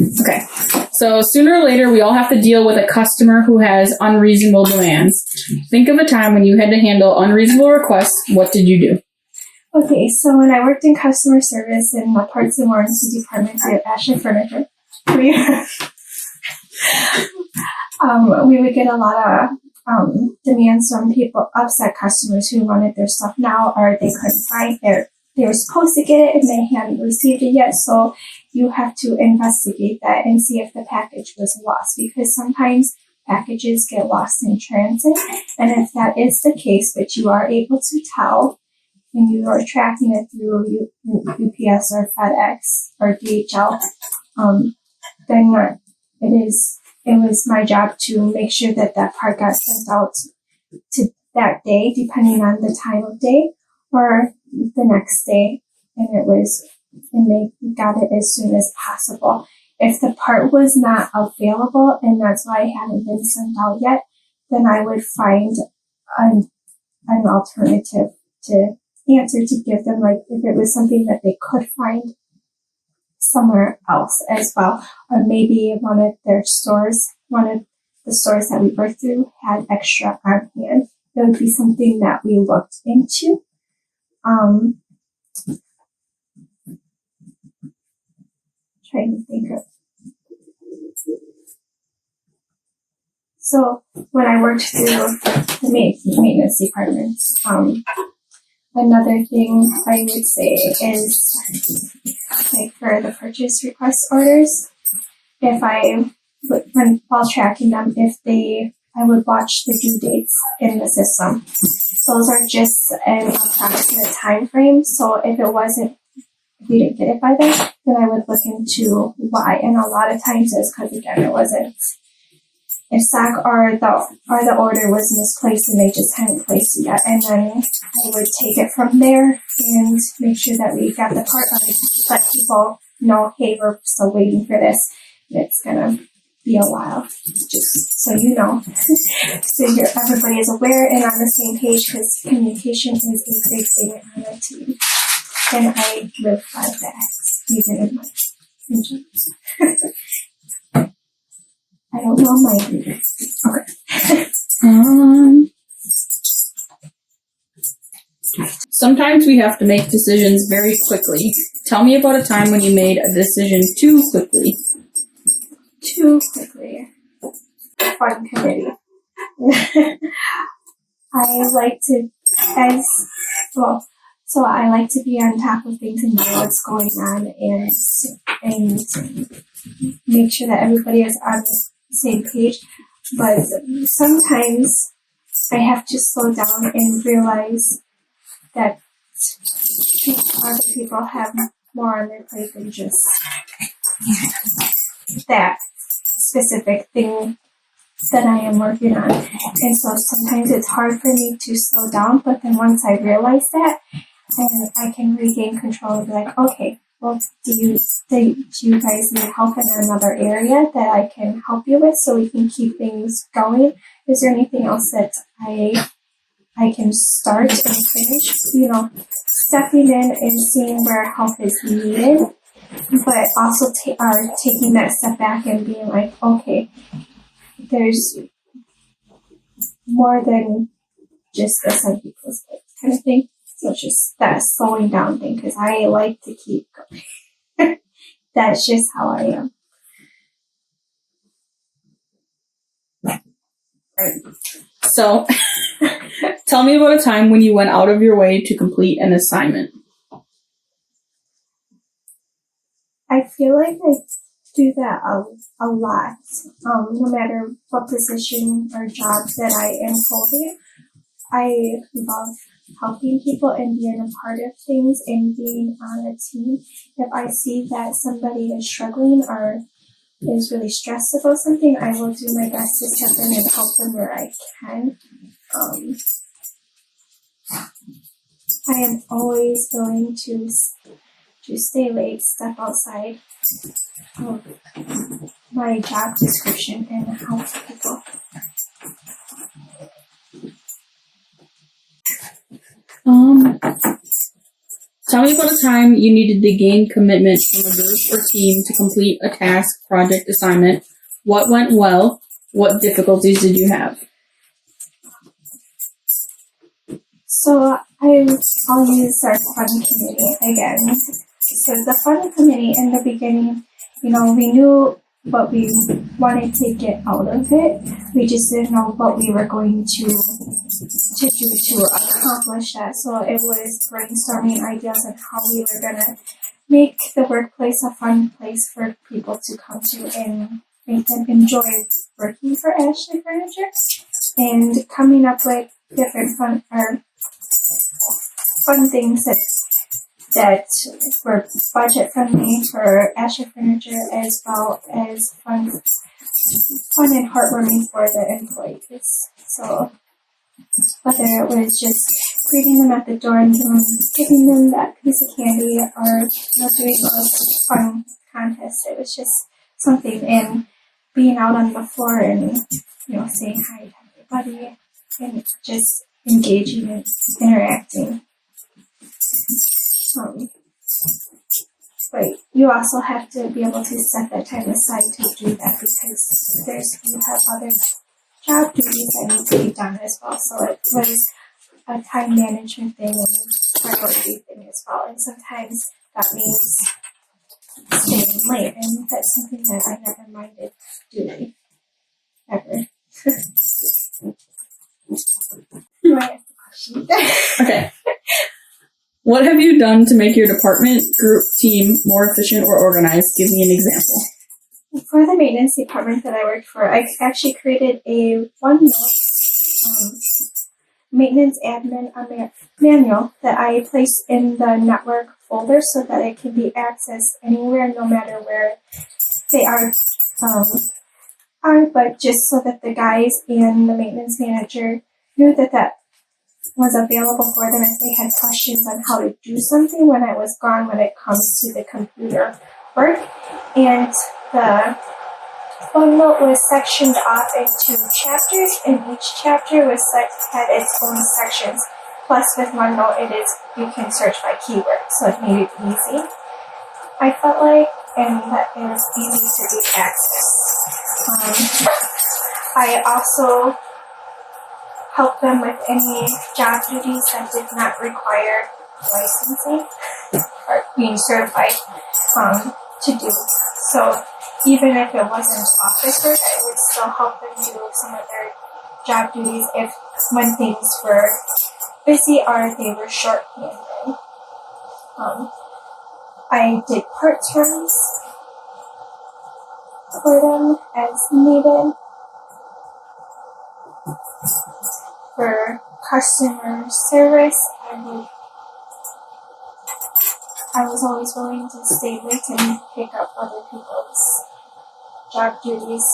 Okay. So sooner or later, we all have to deal with a customer who has unreasonable demands. Think of a time when you had to handle unreasonable requests. What did you do? Okay, so when I worked in customer service in the parts and warranty department at Ashley Furniture, we would get a lot of demands from people, upset customers who wanted their stuff now, or they couldn't find it. They were supposed to get it and they hadn't received it yet, so you have to investigate that and see if the package was lost, because sometimes packages get lost in transit, and if that is the case, but you are able to tell when you are tracking it through UPS or FedEx or DHL, then it was my job to make sure that that part got sent out to that day, depending on the time of day, or the next day, and they got it as soon as possible. If the part was not available and that's why it hadn't been sent out yet, then I would find an alternative to answer to give them, like if it was something that they could find somewhere else as well, or maybe one of the stores that we worked through had extra on hand. That would be something that we looked into. Trying to think of. So when I worked through the maintenance department, another thing I would say is, like for the purchase request orders, while tracking them, I would watch the due dates in the system. Those are just an approximate time frame. So if we didn't get it by then I would look into why. And a lot of times it's because, again, it wasn't in stock, or the order was misplaced and they just hadn't placed it yet. And then I would take it from there and make sure that we got the part, let people know, hey, we're still waiting for this. It's gonna be a while, just so you know. So everybody is aware and on the same page, because communication is a big thing on our team. And I live by that, even in my engine. I don't know my readers. Okay. Sometimes we have to make decisions very quickly. Tell me about a time when you made a decision too quickly. Too quickly. Fun committee. I like to be on top of things and know what's going on and make sure that everybody is on the same page. But sometimes I have to slow down and realize that other people have more on their plate than just that specific thing that I am working on. And so sometimes it's hard for me to slow down, but then once I realize that, and I can regain control and be like, okay, well, do you guys need help in another area that I can help you with so we can keep things going? Is there anything else that I can start and finish? Stepping in and seeing where help is needed, but also taking that step back and being like, okay, there's more than just this and equals this kind of thing. So it's just that slowing down thing, because I like to keep going. That's just how I am. Right. So, tell me about a time when you went out of your way to complete an assignment. I feel like I do that a lot. No matter what position or job that I am holding, I love helping people and being a part of things and being on a team. If I see that somebody is struggling or is really stressed about something, I will do my best to step in and help them where I can. I am always willing to stay late, step outside of my job description and help people. Tell me about a time you needed to gain commitment from a group or team to complete a task, project, assignment. What went well? What difficulties did you have? So I'll use our fun committee again. So the fun committee in the beginning, we knew what we wanted to get out of it. We just didn't know what we were going to do to accomplish that. So it was brainstorming ideas on how we were gonna make the workplace a fun place for people to come to and make them enjoy working for Ashley Furniture, and coming up with different fun things that were budget friendly for Ashley Furniture, as well as fun and heartwarming for the employees. So whether it was just greeting them at the door and giving them that piece of candy, or doing those fun contests, it was just something. And being out on the floor and saying hi to everybody and just engaging and interacting. But you also have to be able to set that time aside to do that, because you have other job duties that need to be done as well. So it was a time management thing and priority thing as well. And sometimes that means staying late, and that's something that I never minded doing, ever. Do I have the question? Okay. What have you done to make your department, group, team more efficient or organized? Give me an example. For the maintenance department that I worked for, I actually created a OneNote maintenance admin manual that I placed in the network folder so that it can be accessed anywhere, no matter where they are, but just so that the guys and the maintenance manager knew that was available for them if they had questions on how to do something when I was gone, when it comes to the computer work. And the OneNote was sectioned off into chapters, and each chapter had its own sections. Plus, with OneNote, you can search by keyword, so it made it easy. I felt like, and that it was easy to be accessed. I also help them with any job duties that did not require licensing or being certified to do. So even if it wasn't office work, I would still help them do some of their job duties when things were busy or they were short-handed. I did part-times for them as needed. For customer service, I was always willing to stay late and pick up other people's job duties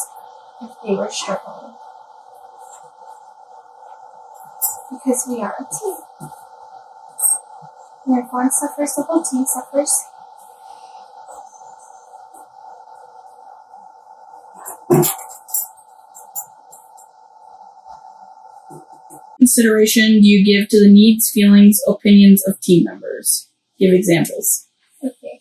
if they were struggling. Because we are a team. And if one suffers, the whole team suffers. Consideration do you give to the needs, feelings, opinions of team members? Give examples. Okay.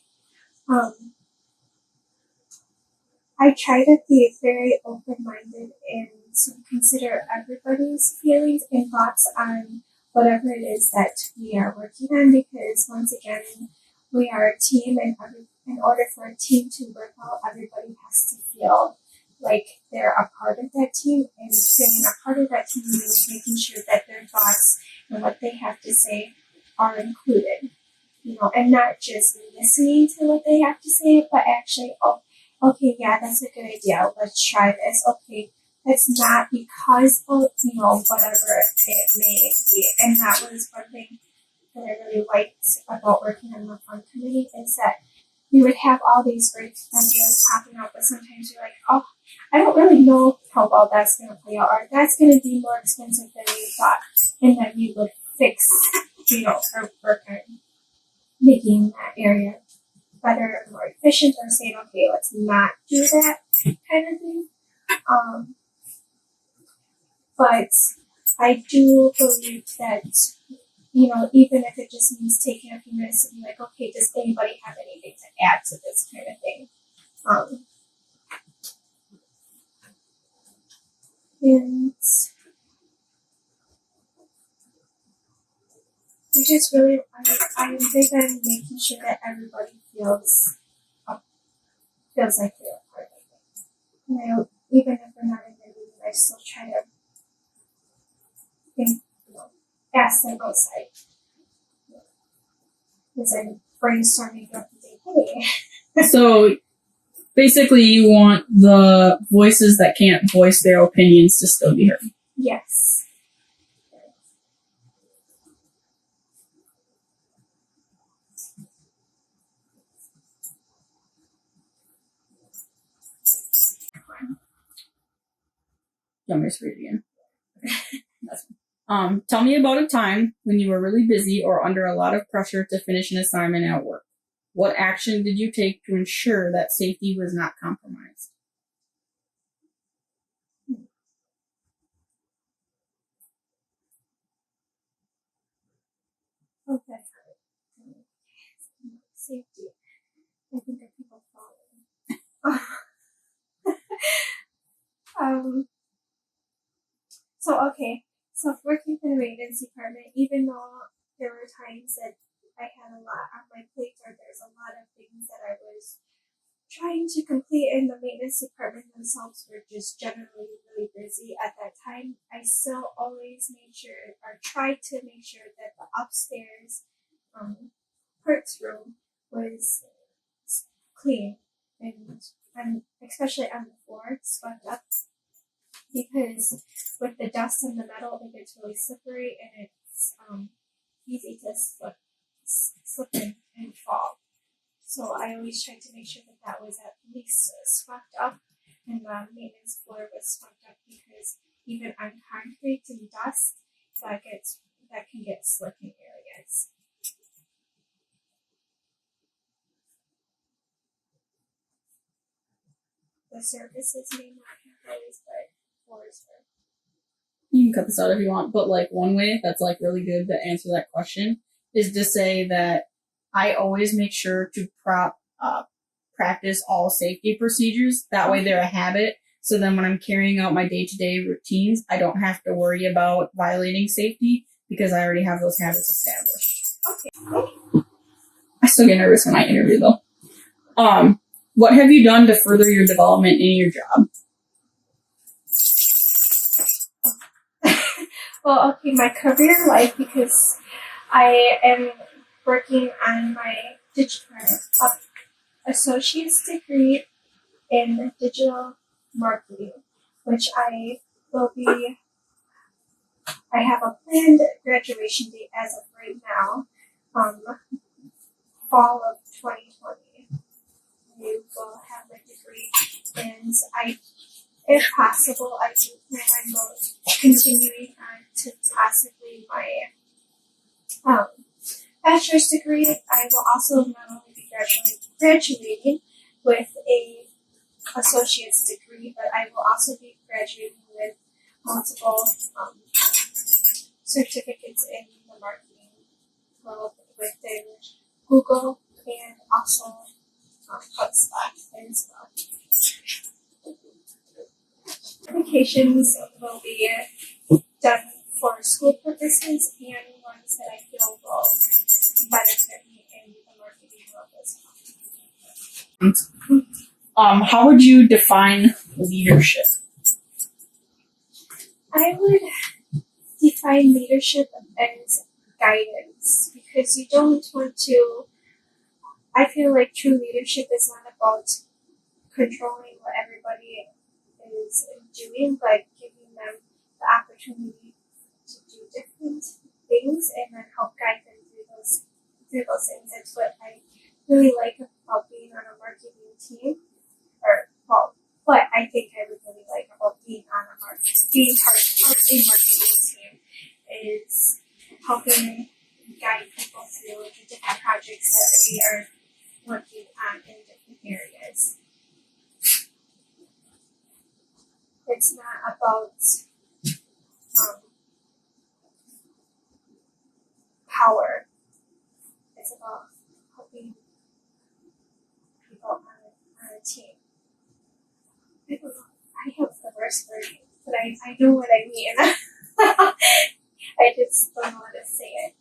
I try to be very open-minded and to consider everybody's feelings and thoughts on whatever it is that we are working on, because once again, we are a team, and in order for a team to work out, everybody has to feel like they're a part of that team, and feeling a part of that team means making sure that their thoughts and what they have to say are included, and not just listening to what they have to say, but actually, okay, yeah, that's a good idea, let's try this. Okay, that's not because of, whatever it may be. And that was one thing that I really liked about working on the fund committee, is that we would have all these great ideas popping up, but sometimes you're like, oh, I don't really know how well that's going to play out, or that's going to be more expensive than we thought. And then we would fix, or work on making that area better and more efficient, or saying, okay, let's not do that kind of thing. But I do believe that even if it just means taking a few minutes to be like, okay, does anybody have anything to add to this kind of thing? And we just really, I'm big on making sure that everybody feels like they're a part of it. Even if we're not in the meeting, I still try to think, ask them outside. Because I'm brainstorming throughout the day, hey. So basically, you want the voices that can't voice their opinions to still be heard. Yes. You want me to read it again? That's fine. Tell me about a time when you were really busy or under a lot of pressure to finish an assignment at work. What action did you take to ensure that safety was not compromised? Okay. Safety. I think that people follow. So working for the maintenance department, even though there were times that I had a lot on my plate or there's a lot of things that I was trying to complete and the maintenance department themselves were just generally really busy at that time, I still always made sure or tried to make sure that the upstairs parts room was clean and especially on the floor swept up because with the dust and the metal it gets really slippery and it's easy to slip and fall. So I always tried to make sure that was at least swept up and the maintenance floor was swept up because even on concrete and dust that can get slick in areas. The surfaces may not have those, but floors were. You can cut this out if you want, but like one way that's like really good to answer that question is to say that I always make sure to practice all safety procedures. That way they're a habit. So then when I'm carrying out my day-to-day routines, I don't have to worry about violating safety because I already have those habits established. Okay. I still get nervous when I interview though. What have you done to further your development in your job? Well, okay, my career life, because I am working on my associate's degree in digital marketing, which I have a planned graduation date as of right now, fall of 2020. I will have my degree, and if possible, I do plan on continuing on to possibly my bachelor's degree. I will also not only be graduating with a associate's degree, but I will also be graduating with multiple certificates in the marketing world within Google and also HubSpot as well. Applications will be done for school purposes and ones that I feel will benefit me in the marketing world as well. How would you define leadership? I would define leadership as guidance because you don't want to. I feel like true leadership is not about controlling what everybody is doing, but giving them the opportunity to do different things and then help guide them through those things. That's what I really like about being on a marketing team, what I think I would really like about being part of a marketing team is helping guide people through the different projects that we are working on in different areas. It's not about parse learning, but I know what I mean. I just don't know how to say it.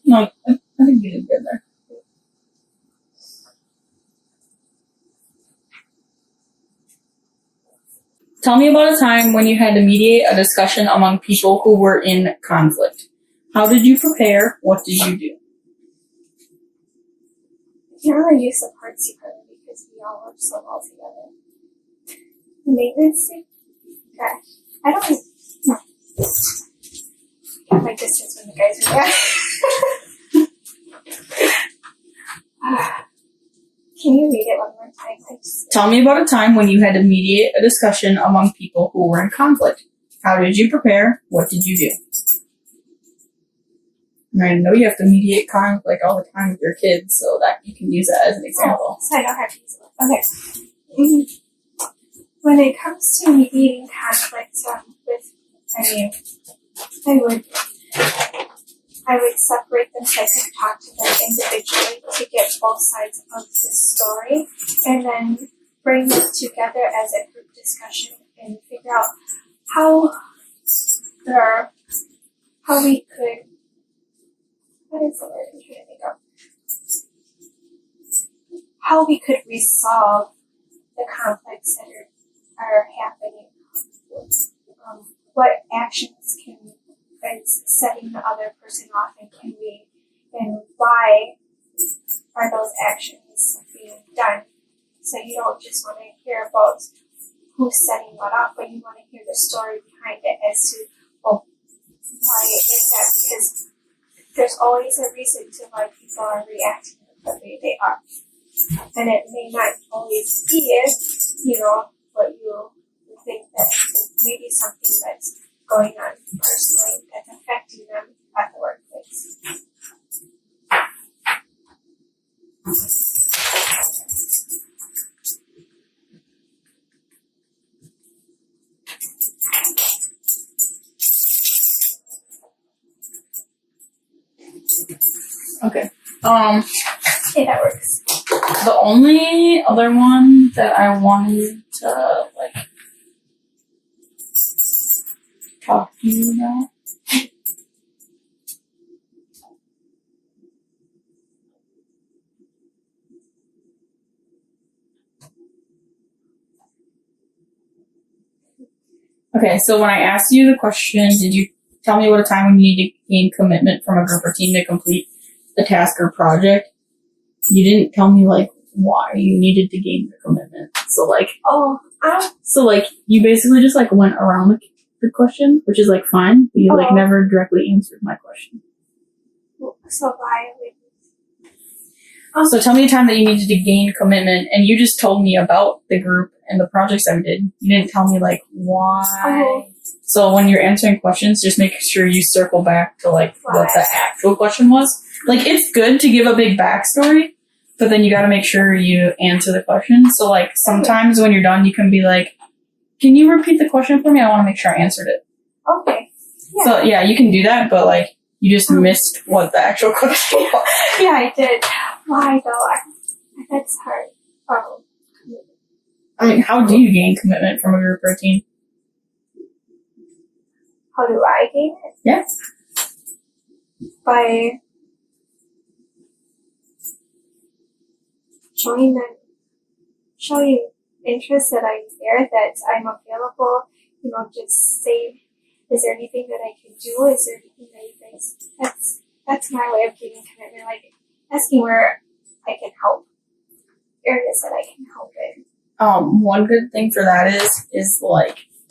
No, I think you did good there. Tell me about a time when you had to mediate a discussion among people who were in conflict. How did you prepare? What did you do? I can't really use the parts department because we all work so well together. The maintenance team? Gosh, I don't know. My distance when the guys are there. Can you read it one more time, please? Tell me about a time when you had to mediate a discussion among people who were in conflict. How did you prepare? What did you do? And I know you have to mediate conflict all the time with your kids, so that you can use that as an example. So I don't have to use it. Okay. Mm-hmm. When it comes to mediating conflict I would separate them so I could talk to them individually to get both sides of the story, and then bring them together as a group discussion and figure out how we could. What is the word I'm trying to think of? How we could resolve the conflicts that are happening. What actions is setting the other person off, and why are those actions being done? So you don't just want to hear about who's setting what up, but you want to hear the story behind it as to, well, why is that? Because there's always a reason to why people are reacting the way they are. And it may not always be, what you think that it may be something that's going on personally that's affecting them at the workplace. Okay. Okay, that works. The only other one that I wanted to talk to you about. Okay, so when I asked you the question, did you tell me what a time when you need to gain commitment from a group or team to complete the task or project? You didn't tell me why you needed to gain the commitment. So you basically just went around the question, which is fine, but you never directly answered my question. So why would So tell me a time that you needed to gain commitment, and you just told me about the group and the projects that we did. You didn't tell me why. So when you're answering questions, just make sure you circle back to what the actual question was. It's good to give a big backstory, but then you got to make sure you answer the question. So sometimes when you're done, you can be can you repeat the question for me? I want to make sure I answered it. Okay. Yeah. So yeah, you can do that, but you just missed what the actual question was. Yeah, I did. Why though? That's hard. I mean, how do you gain commitment from a group or a team? How do I gain it? Yeah. By showing interest that I'm there, that I'm available. Just say, is there anything that I can do? Is there anything that you guys? That's my way of gaining commitment. Asking where I can help, areas that I can help in. One good thing for that is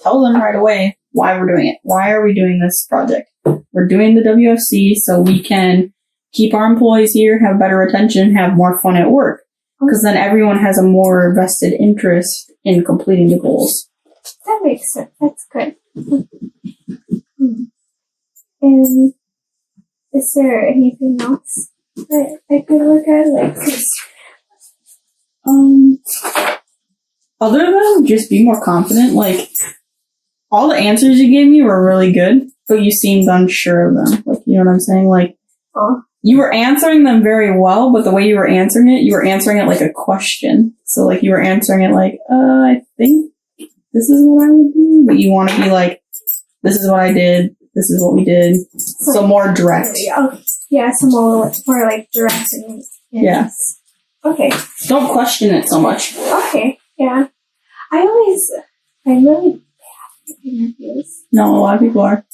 tell them right away why we're doing it. Why are we doing this project? We're doing the WFC so we can keep our employees here, have better retention, have more fun at work. Because then everyone has a more vested interest in completing the goals. That makes sense. That's good. And is there anything else that I could look at? Other than just be more confident, all the answers you gave me were really good, but you seemed unsure of them. You know what I'm saying? You were answering them very well, but the way you were answering it like a question. So you were answering it I think this is what I would do, but you want to be like, this is what I did, this is what we did. So more direct. Yeah, some more like direct and Yeah. Okay. Don't question it so much. Okay. Yeah. I'm really bad at interviews. No, a lot of people are.